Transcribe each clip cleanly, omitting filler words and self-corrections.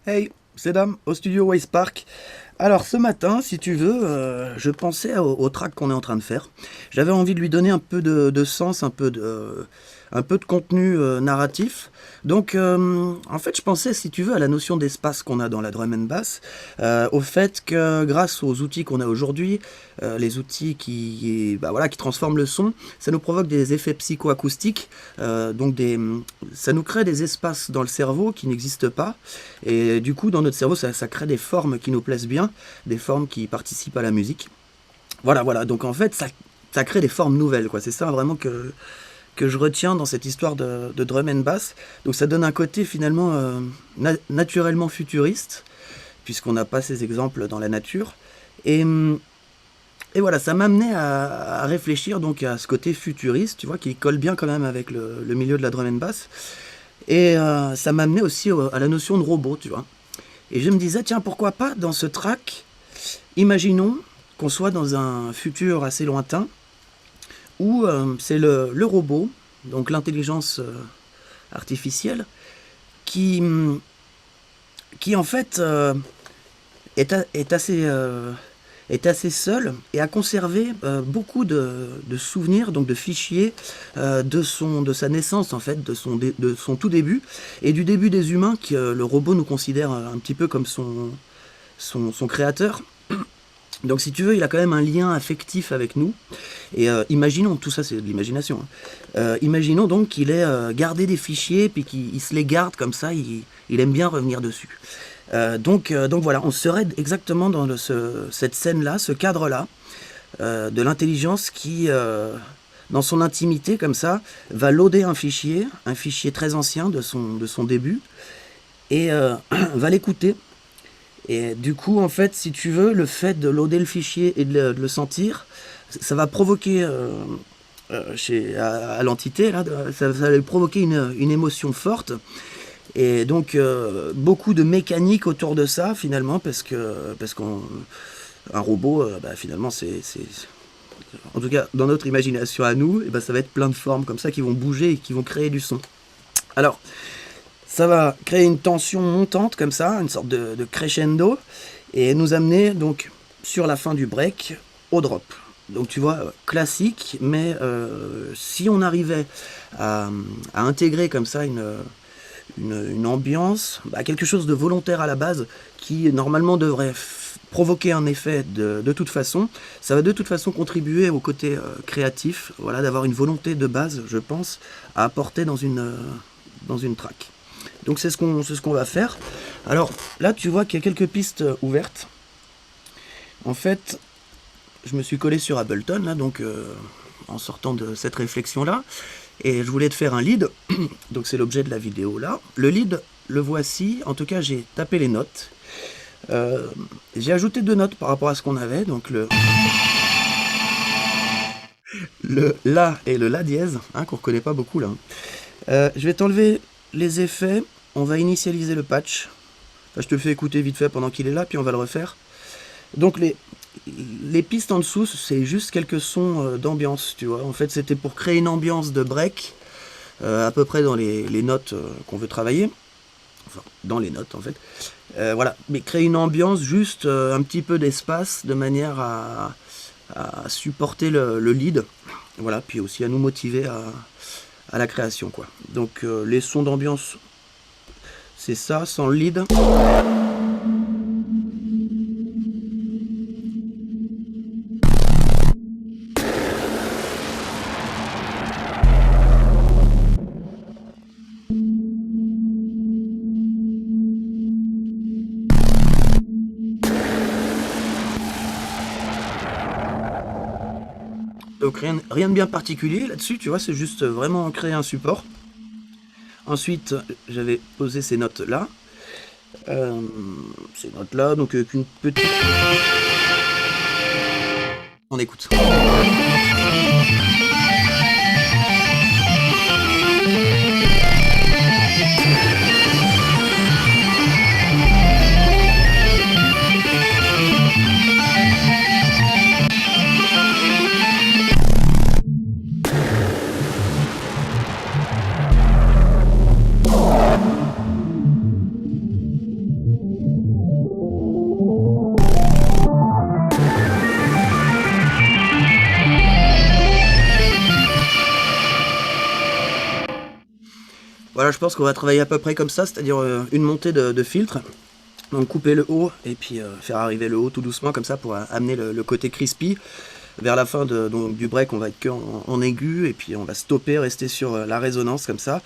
Hey, c'est Dame, au studio Waze Park. Alors ce matin, si tu veux, je pensais au track qu'on est en train de faire. J'avais envie de lui donner un peu de sens, un peu de contenu narratif. Donc en fait, je pensais, si tu veux, à la notion d'espace qu'on a dans la drum and bass, au fait que grâce aux outils qu'on a aujourd'hui, les outils qui transforment le son, ça nous provoque des effets psychoacoustiques, ça nous crée des espaces dans le cerveau qui n'existent pas. Et du coup, dans notre cerveau, ça crée des formes qui nous plaisent bien, des formes qui participent à la musique. Voilà. Donc en fait, ça crée des formes nouvelles, quoi. C'est ça vraiment que je retiens dans cette histoire de drum and bass. Donc ça donne un côté finalement naturellement futuriste, puisqu'on n'a pas ces exemples dans la nature. Et, et voilà, ça m'a amené à réfléchir donc à ce côté futuriste, tu vois, qui colle bien quand même avec le milieu de la drum and bass. Et ça m'a amené aussi à la notion de robot, tu vois. Et je me disais, tiens, pourquoi pas dans ce track, imaginons qu'on soit dans un futur assez lointain, où c'est le robot, donc l'intelligence artificielle, qui, qui en fait est assez seul et a conservé beaucoup de souvenirs, donc de fichiers de sa naissance en fait, de son tout début et du début des humains, que le robot nous considère un petit peu comme son créateur. Donc si tu veux, il a quand même un lien affectif avec nous. Et imaginons, tout ça c'est de l'imagination, hein. Imaginons donc qu'il ait gardé des fichiers, puis qu'il se les garde comme ça, il aime bien revenir dessus. Donc voilà, on serait exactement dans cette scène-là, ce cadre-là, de l'intelligence qui, dans son intimité comme ça, va loader un fichier très ancien de son début, et va l'écouter. Et du coup, en fait, si tu veux, le fait de loader le fichier et de le sentir, ça va provoquer à l'entité, là, ça va lui provoquer une émotion forte. Et donc, beaucoup de mécanique autour de ça, finalement, parce qu'un robot, finalement, en tout cas, dans notre imagination à nous, et ça va être plein de formes comme ça qui vont bouger et qui vont créer du son. Alors, ça va créer une tension montante comme ça, une sorte de crescendo, et nous amener donc sur la fin du break au drop. Donc tu vois, classique, mais si on arrivait à intégrer comme ça une ambiance, quelque chose de volontaire à la base, qui normalement devrait provoquer un effet de toute façon, ça va de toute façon contribuer au côté créatif, voilà, d'avoir une volonté de base, je pense, à apporter dans une track. Donc c'est ce qu'on va faire. Alors là, tu vois qu'il y a quelques pistes ouvertes. En fait, je me suis collé sur Ableton, là, donc en sortant de cette réflexion-là, et je voulais te faire un lead. Donc c'est l'objet de la vidéo là. Le lead, le voici. En tout cas, j'ai tapé les notes. J'ai ajouté 2 notes par rapport à ce qu'on avait. Donc le La et le La dièse, hein, qu'on ne reconnaît pas beaucoup là. Je vais t'enlever les effets. On va initialiser le patch. Enfin, je te le fais écouter vite fait pendant qu'il est là, puis on va le refaire. Donc les pistes en dessous, c'est juste quelques sons d'ambiance, tu vois. En fait, c'était pour créer une ambiance de break, à peu près dans les notes qu'on veut travailler. Enfin, dans les notes, en fait. Voilà, mais créer une ambiance, juste un petit peu d'espace, de manière à supporter le lead. Voilà, puis aussi à nous motiver à la création, quoi. Donc, les sons d'ambiance, c'est ça, sans le lead. Donc rien de bien particulier là-dessus, tu vois, c'est juste vraiment créer un support. Ensuite, j'avais posé ces notes-là. Donc une petite... On écoute. Voilà, je pense qu'on va travailler à peu près comme ça, c'est-à-dire une montée de filtre. Donc couper le haut et puis faire arriver le haut tout doucement comme ça pour amener le côté crispy. Vers la fin donc, du break, on va être que en aigu et puis on va stopper, rester sur la résonance comme ça.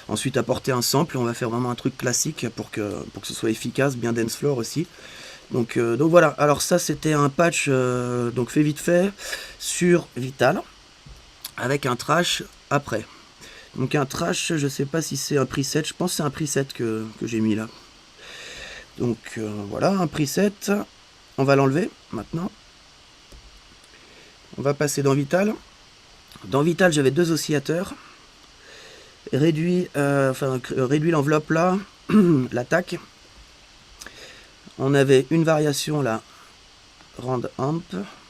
Ensuite apporter un sample, on va faire vraiment un truc classique pour que ce soit efficace, bien dance floor aussi. Donc voilà, alors ça c'était un patch donc fait vite fait sur Vital avec un trash après. Donc un trash, je sais pas si c'est un preset, je pense que c'est un preset que j'ai mis là. Donc voilà, un preset, on va l'enlever maintenant. On va passer dans Vital. Dans Vital, j'avais 2 oscillateurs. Réduit l'enveloppe là, l'attaque. On avait une variation là, Round Amp.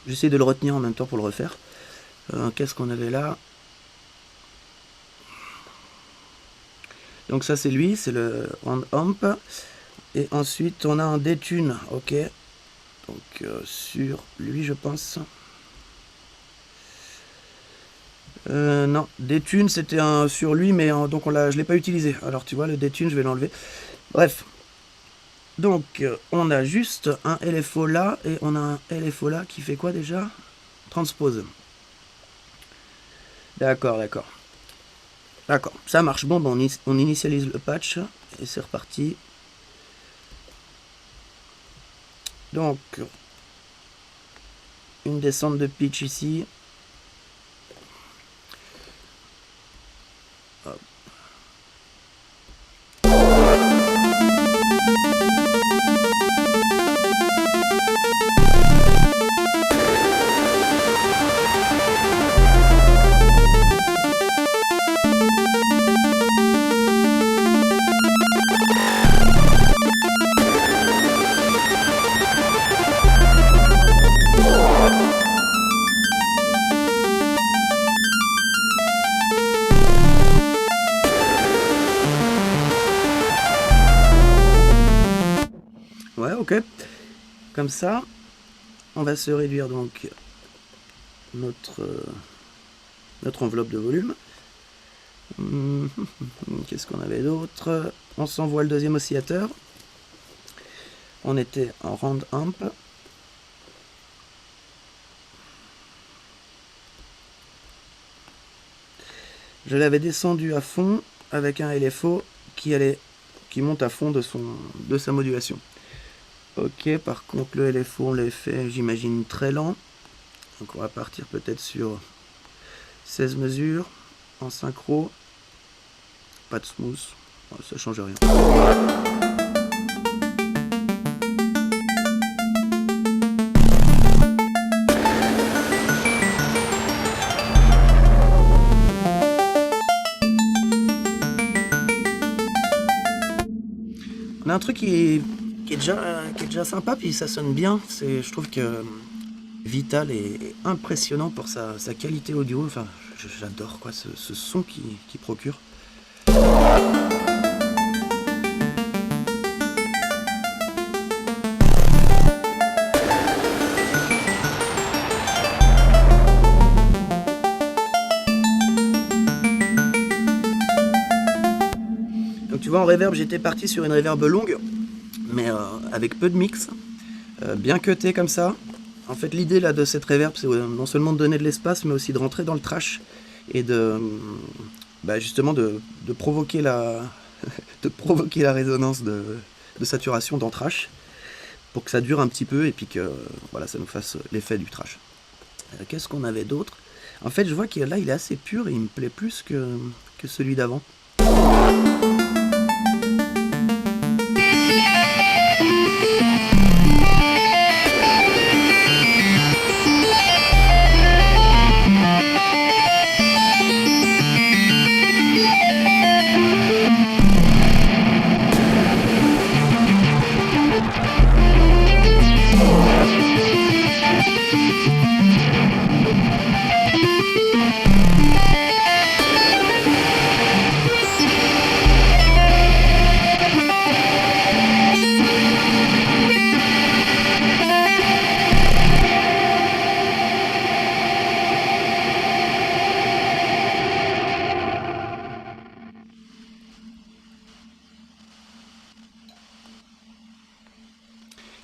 J'essaie de le retenir en même temps pour le refaire. Qu'est-ce qu'on avait là? Donc ça c'est lui, c'est le Round Amp. Et ensuite on a un détune, ok. Donc sur lui je pense. Non, détune c'était un sur lui, mais donc je l'ai pas utilisé. Alors tu vois le détune je vais l'enlever. Bref. Donc on a juste un LFO là et on a un LFO là qui fait quoi déjà? Transpose. D'accord, d'accord. D'accord, ça marche. Bon, on initialise le patch et c'est reparti. Donc, une descente de pitch ici. Hop. Ouais, ok. Comme ça, on va se réduire donc notre enveloppe de volume. Qu'est-ce qu'on avait d'autre? On s'envoie le deuxième oscillateur. On était en round amp. Je l'avais descendu à fond avec un LFO qui monte à fond de sa modulation. Ok, par contre le LFO on l'a fait, j'imagine, très lent. Donc on va partir peut-être sur 16 mesures en synchro. Pas de smooth, ça change rien. On a un truc qui est déjà sympa, puis ça sonne bien. Je trouve que Vital est impressionnant pour sa qualité audio. Enfin, j'adore quoi, ce son qu'il procure. Donc tu vois, en reverb, j'étais parti sur une reverb longue, mais avec peu de mix, bien cuté comme ça. En fait, l'idée là de cette reverb, c'est non seulement de donner de l'espace, mais aussi de rentrer dans le trash et justement de provoquer la résonance de saturation dans trash pour que ça dure un petit peu et puis que voilà, ça nous fasse l'effet du trash. Qu'est-ce qu'on avait d'autre? En fait, je vois qu'il là, il est assez pur et il me plaît plus que celui d'avant.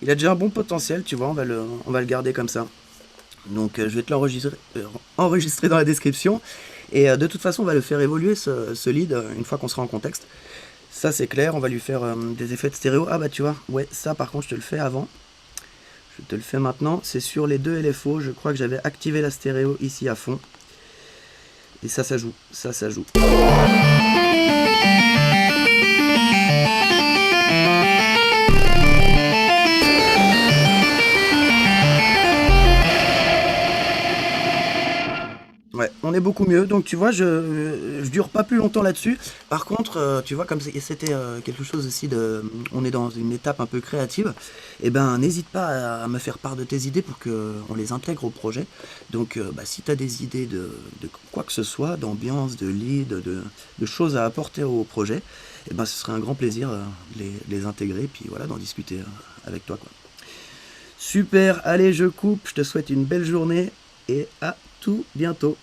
Il a déjà un bon potentiel, tu vois, on va le garder comme ça. Donc je vais te enregistrer dans la description. Et de toute façon, on va le faire évoluer ce lead une fois qu'on sera en contexte. Ça c'est clair, on va lui faire des effets de stéréo. Ah bah tu vois, ouais, ça par contre je te le fais avant. Je te le fais maintenant. C'est sur les deux LFO, je crois que j'avais activé la stéréo ici à fond. Et ça joue, ça joue. Ouais, on est beaucoup mieux. Donc tu vois, je dure pas plus longtemps là-dessus. Par contre, tu vois, comme c'était quelque chose aussi de... On est dans une étape un peu créative. Et ben, n'hésite pas à me faire part de tes idées pour qu'on les intègre au projet. Donc bah, si tu as des idées de quoi que ce soit, d'ambiance, de lead, de choses à apporter au projet, et ben, ce serait un grand plaisir de les intégrer. Puis voilà, d'en discuter avec toi, quoi. Super, allez, je coupe. Je te souhaite une belle journée et à tout bientôt.